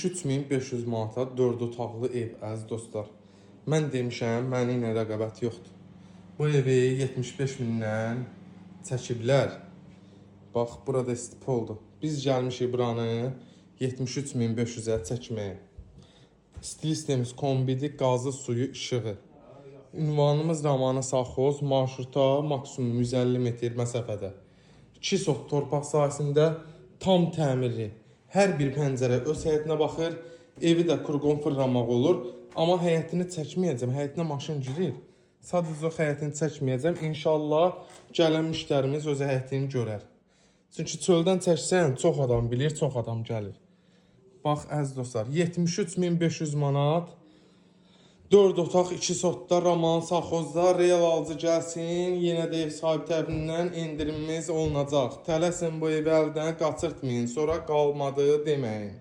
73.500 manata 4 otaqlı ev əziz dostlar. Mən demişəm, mənə ilə rəqabət yoxdur. Bu evi 75 mindən çəkiblər. Bax, burada istipoldur. Biz gəlmişik buranı 73.500-ə çəkməyə. Stil sistemimiz kombidir, qazı, suyu, işığı. Ünvanımız Ramana Sağxoz, marşruta maksimum 150 metr məsafədə. 2 sot torpaq sahəsində tam təmirli. Hər bir pəncərə öz həyətinə baxır. Evi də kurqon fırlanmaq olur. Amma həyətini çəkməyəcəm. Həyətinə maşın girir. Sadəcə o həyətini çəkməyəcəm. İnşallah gələn müştərimiz öz həyətini görər. Çünki çöldən çəksən çox adam bilir, çox adam gəlir. Bax əziz dostlar, 73.500 manat 4 otaq 2 sotda Raman Sağxozda real alıcı gəlsin. Yenə də ev sahibi tərəfindən endirimimiz olunacaq. Tələsin bu evi əldən qaçırtmayın, sonra qalmadı deməyin.